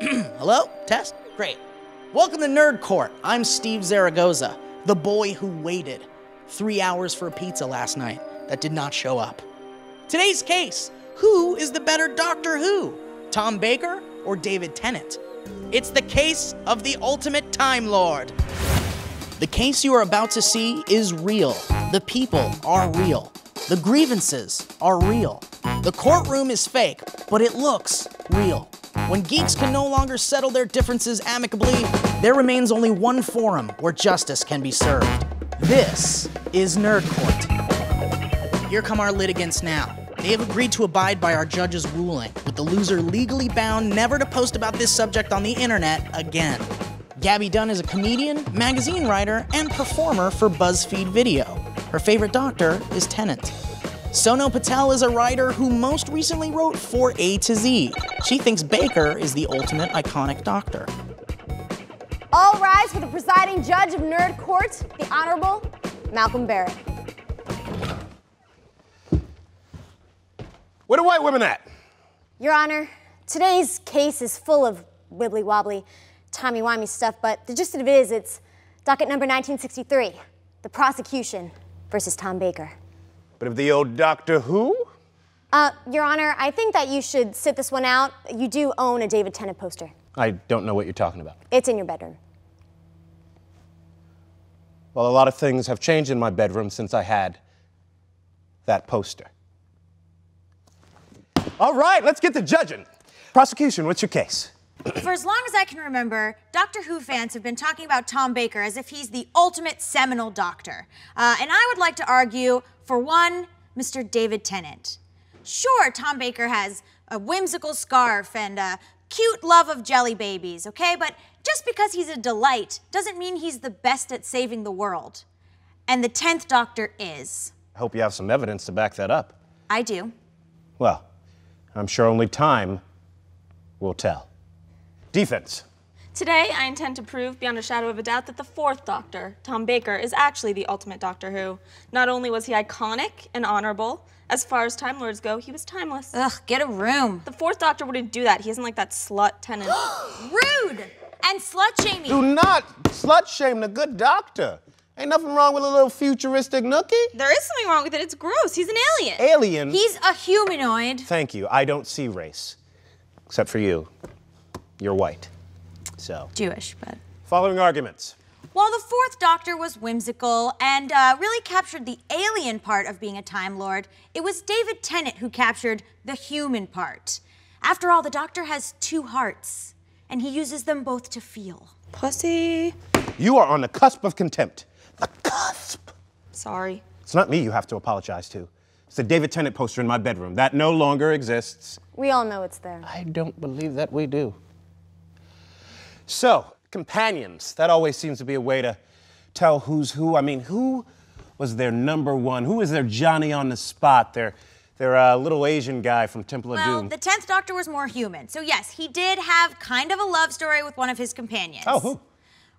Hello? Test? Great. Welcome to Nerd Court. I'm Steve Zaragoza, the boy who waited 3 hours for a pizza last night that did not show up. Today's case, who is the better Doctor Who? Tom Baker or David Tennant? It's the case of the ultimate Time Lord. The case you are about to see is real. The people are real. The grievances are real. The courtroom is fake, but it looks real. When geeks can no longer settle their differences amicably, there remains only one forum where justice can be served. This is Nerd Court. Here come our litigants now. They have agreed to abide by our judge's ruling, with the loser legally bound never to post about this subject on the internet again. Gaby Dunn is a comedian, magazine writer, and performer for BuzzFeed Video. Her favorite doctor is Tennant. Sono Patel is a writer who most recently wrote For A to Z. She thinks Baker is the ultimate iconic doctor. All rise for the presiding judge of Nerd Court, the Honorable Malcolm Barrett. Where the white women at? Your Honor, today's case is full of wibbly-wobbly, timey-wimey stuff, but the gist of it is it's docket number 1963, the prosecution versus Tom Baker. Bit of the old Doctor Who? Your Honor, I think that you should sit this one out. You do own a David Tennant poster. I don't know what you're talking about. It's in your bedroom. Well, a lot of things have changed in my bedroom since I had that poster. All right, let's get to judging. Prosecution, what's your case? For as long as I can remember, Doctor Who fans have been talking about Tom Baker as if he's the ultimate seminal doctor. And I would like to argue, for one, Mr. David Tennant. Sure, Tom Baker has a whimsical scarf and a cute love of jelly babies, okay? But just because he's a delight doesn't mean he's the best at saving the world. And the 10th Doctor is. I hope you have some evidence to back that up. I do. Well, I'm sure only time will tell. Defense. Today, I intend to prove beyond a shadow of a doubt that the 4th Doctor, Tom Baker, is actually the ultimate Doctor Who. Not only was he iconic and honorable, as far as Time Lords go, he was timeless. Ugh, get a room. The 4th Doctor wouldn't do that. He isn't like that slut Tennant. Rude! And slut-shaming. Do not slut-shame the good doctor. Ain't nothing wrong with a little futuristic nookie. There is something wrong with it. It's gross. He's an alien. Alien? He's a humanoid. Thank you. I don't see race. Except for you. You're white. So. Jewish, but. Following arguments. While the 4th Doctor was whimsical and really captured the alien part of being a Time Lord, it was David Tennant who captured the human part. After all, the Doctor has 2 hearts, and he uses them both to feel. Pussy. You are on the cusp of contempt. The cusp. Sorry. It's not me you have to apologize to. It's the David Tennant poster in my bedroom. That no longer exists. We all know it's there. I don't believe that we do. So, companions. That always seems to be a way to tell who's who. I mean, who was their number one? Who is their Johnny on the spot? Their little Asian guy from Temple of Doom. Well, the 10th Doctor was more human. So yes, he did have kind of a love story with one of his companions. Oh, who?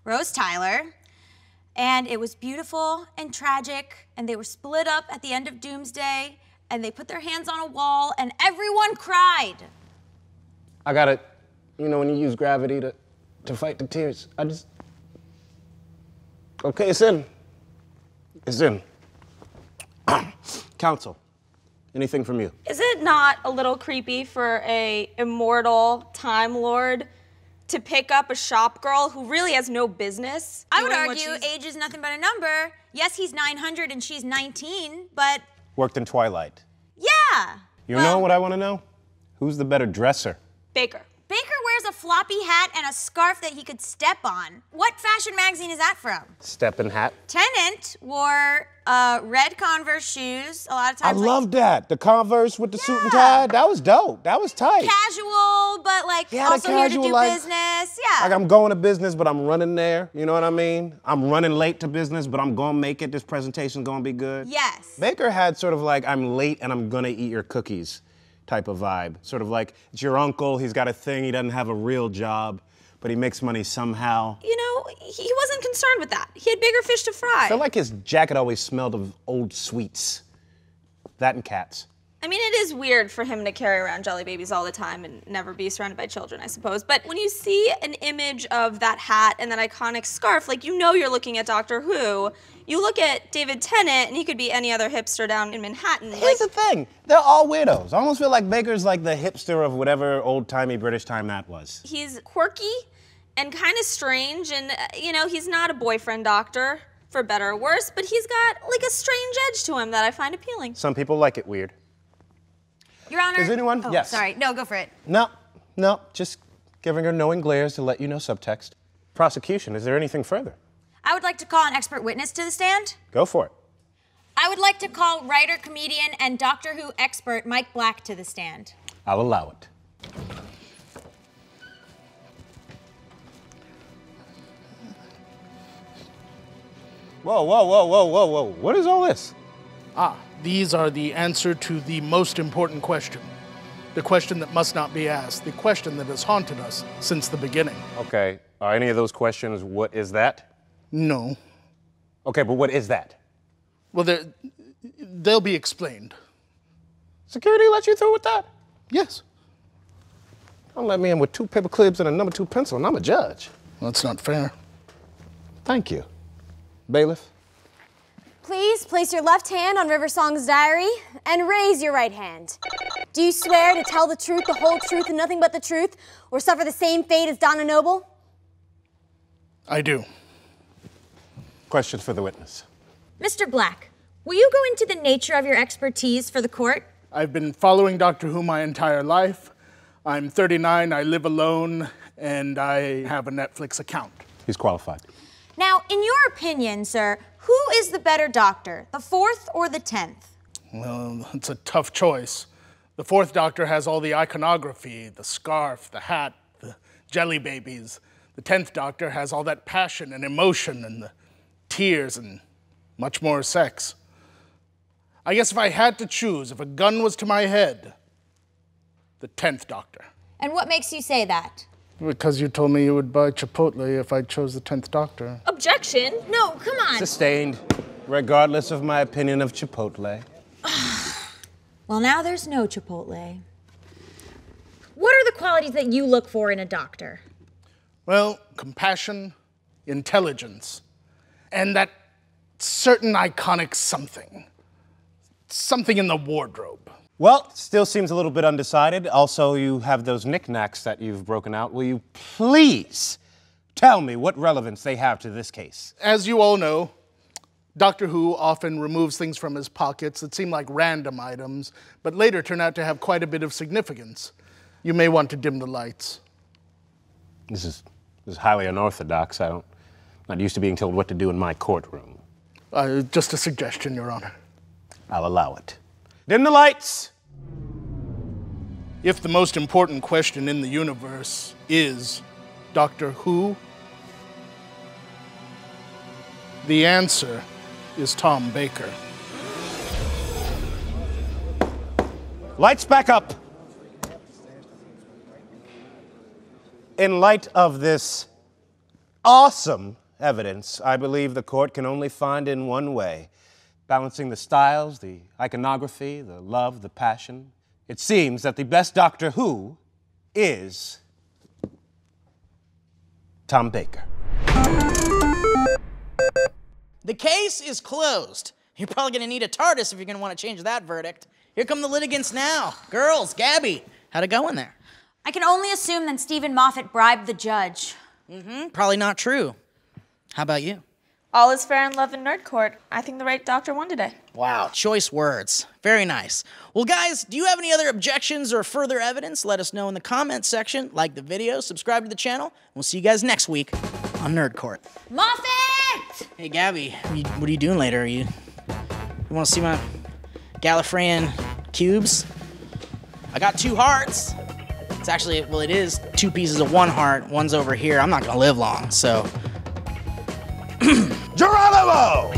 Rose Tyler. And it was beautiful and tragic, and they were split up at the end of Doomsday, and they put their hands on a wall, and everyone cried. I got it. You know when you use gravity to fight the tears. Okay, it's in. It's in. Counsel, anything from you? Is it not a little creepy for a immortal Time Lord to pick up a shop girl who really has no business? I would argue age is nothing but a number. Yes, he's 900 and she's 19, but... Worked in Twilight. Yeah. You know what I want to know? Who's the better dresser? Baker. Baker wears a floppy hat and a scarf that he could step on. What fashion magazine is that from? Steppin' hat. Tennant wore red Converse shoes a lot of I times. love that. The Converse with the suit and tie. That was dope. That was tight. Casual, but like also here to do business. Yeah. Like I'm going to business, but I'm running there. You know what I mean? I'm running late to business, but I'm gonna make it. This presentation's gonna be good. Yes. Baker had sort of like, I'm late and I'm gonna eat your cookies type of vibe. Sort of like, it's your uncle, he's got a thing, he doesn't have a real job, but he makes money somehow. You know, he wasn't concerned with that. He had bigger fish to fry. I feel like his jacket always smelled of old sweets. That and cats. I mean, it is weird for him to carry around jelly babies all the time and never be surrounded by children, I suppose. But when you see an image of that hat and that iconic scarf, like, you know you're looking at Doctor Who. You look at David Tennant, and he could be any other hipster down in Manhattan. Here's the thing. They're all weirdos. I almost feel like Baker's like the hipster of whatever old-timey British time that was. He's quirky and kind of strange, and, you know, he's not a boyfriend doctor, for better or worse, but he's got, like, a strange edge to him that I find appealing. Some people like it weird. Your Honor. Is anyone? Oh, yes. Sorry. No, go for it. No, just giving her knowing glares to let you know subtext. Prosecution, is there anything further? I would like to call an expert witness to the stand. Go for it. I would like to call writer, comedian, and Doctor Who expert Mike Black to the stand. I'll allow it. Whoa. What is all this? These are the answer to the most important question. The question that must not be asked. The question that has haunted us since the beginning. Okay, are any of those questions, what is that? No. Okay, but what is that? Well, they'll be explained. Security let you through with that? Yes. Don't let me in with 2 paper clips and a number 2 pencil, and I'm a judge. That's not fair. Thank you. Bailiff? Please place your left hand on River Song's diary and raise your right hand. Do you swear to tell the truth, the whole truth, and nothing but the truth, or suffer the same fate as Donna Noble? I do. Questions for the witness. Mr. Black, will you go into the nature of your expertise for the court? I've been following Doctor Who my entire life. I'm 39, I live alone, and I have a Netflix account. He's qualified. Now, in your opinion, sir, who is the better doctor, the 4th or the 10th? Well, it's a tough choice. The 4th Doctor has all the iconography, the scarf, the hat, the jelly babies. The 10th Doctor has all that passion and emotion and the tears and much more sex. I guess if I had to choose, if a gun was to my head, the 10th Doctor. And what makes you say that? Because you told me you would buy Chipotle if I chose the 10th Doctor. Objection? No, come on. Sustained, regardless of my opinion of Chipotle. Well, now there's no Chipotle. What are the qualities that you look for in a doctor? Well, compassion, intelligence, and that certain iconic something. Something in the wardrobe. Well, still seems a little bit undecided. Also, you have those knickknacks that you've broken out. Will you please tell me what relevance they have to this case? As you all know, Doctor Who often removes things from his pockets that seem like random items, but later turn out to have quite a bit of significance. You may want to dim the lights. This is highly unorthodox. I'm not used to being told what to do in my courtroom. Just a suggestion, Your Honor. I'll allow it. Dim the lights! If the most important question in the universe is Doctor Who, the answer is Tom Baker. Lights back up! In light of this awesome evidence, I believe the court can only find in one way. Balancing the styles, the iconography, the love, the passion. It seems that the best Doctor Who is Tom Baker. The case is closed. You're probably gonna need a TARDIS if you're gonna want to change that verdict. Here come the litigants now. Girls, Gaby, how'd it go in there? I can only assume that Stephen Moffat bribed the judge. Probably not true. How about you? All is fair in love and nerd court. I think the right doctor won today. Wow, choice words. Very nice. Well, guys, do you have any other objections or further evidence? Let us know in the comments section. Like the video, subscribe to the channel. We'll see you guys next week on Nerd Court. Moffat! Hey, Gaby, what are you doing later? You want to see my Gallifreyan cubes? I got 2 hearts. It's actually, well, it is 2 pieces of 1 heart. One's over here. I'm not gonna live long, so. Geronimo!